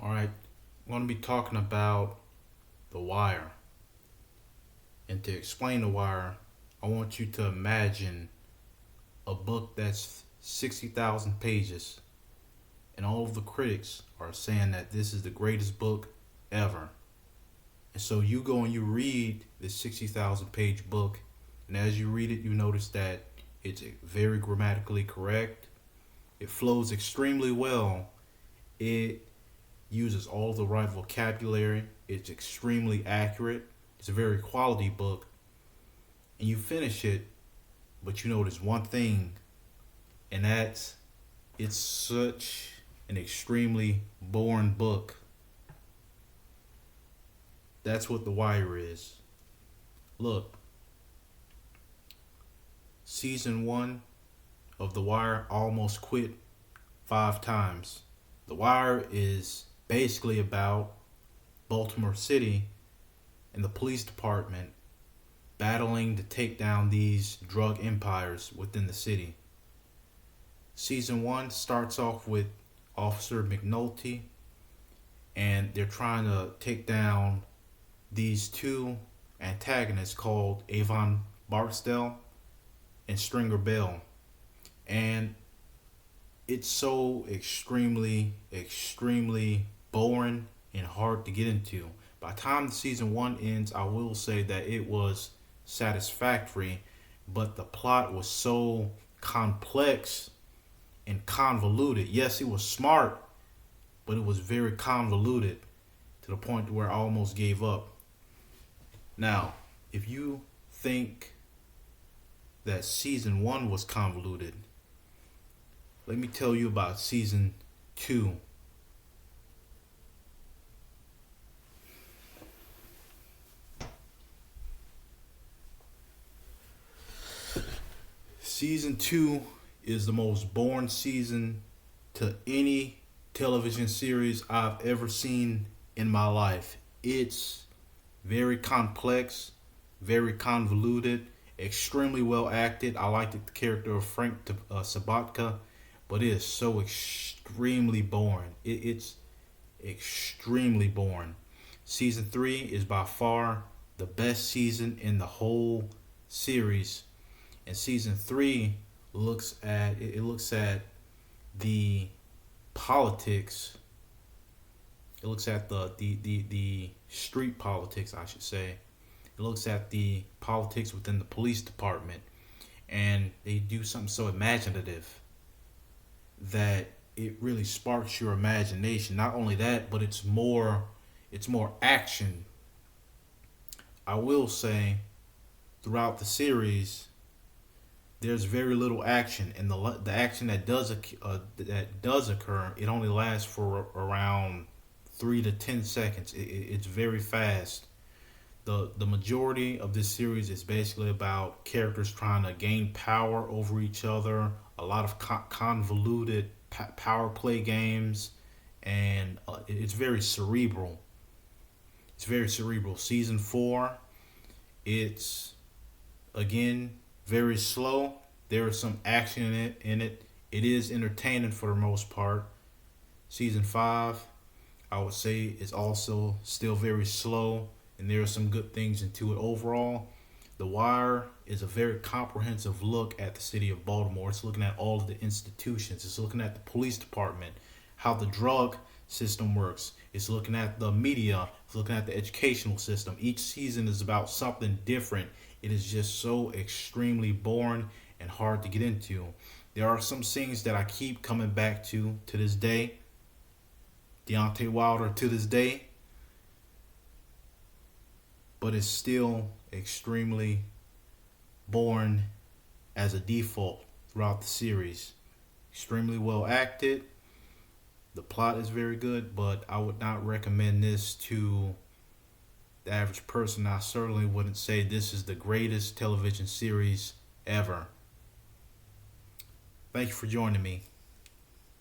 All right, I'm going to be talking about The Wire. And to explain The Wire, I want you to imagine a book that's 60,000 pages, and all of the critics are saying that this is the greatest book ever. And so you go and you read this 60,000 page book, and as you read it, you notice that it's very grammatically correct. It flows extremely well. It uses all the right vocabulary. It's extremely accurate. It's a very quality book. And you finish it, but you notice one thing, and that's it's such an extremely boring book. That's what The Wire is. Look, season one of The Wire almost quit 5 times. The Wire is basically about Baltimore City and the police department battling to take down these drug empires within the city. Season one starts off with Officer McNulty, and they're trying to take down these two antagonists called Avon Barksdale and Stringer Bell. And it's so extremely boring and hard to get into. By the time the season one ends, I will say that it was satisfactory, but the plot was so complex and convoluted. Yes, it was smart, but it was very convoluted to the point where I almost gave up. Now, if you think that season one was convoluted, let me tell you about season two. Season two is the most boring season to any television series I've ever seen in my life. It's very complex, very convoluted, extremely well acted. I liked the character of Frank Sabatka, but it is so extremely boring. It's extremely boring. Season three is by far the best season in the whole series, and season three looks at the politics. It looks at the street politics, I should say. It looks at the politics within the police department, and they do something so imaginative that it really sparks your imagination. Not only that, but it's more action. I will say throughout the series there's very little action, and the action that does occur, it only lasts for around 3 to 10 seconds. It's very fast. The majority of this series is basically about characters trying to gain power over each other. A lot of convoluted power play games, and it's very cerebral. It's very cerebral. Season four, it's again very slow. There is some action in it. It is entertaining for the most part. Season five, I would say, is also still very slow, and there are some good things into it overall. The Wire is a very comprehensive look at the city of Baltimore. It's looking at all of the institutions. It's looking at the police department, how the drug system works. It's looking at the media. It's looking at the educational system. Each season is about something different. It is just so extremely boring and hard to get into. There are some scenes that I keep coming back to this day. Deontay Wilder to this day, but it's still extremely boring as a default throughout the series. Extremely well acted. The plot is very good, but I would not recommend this to the average person. I certainly wouldn't say this is the greatest television series ever. Thank you for joining me.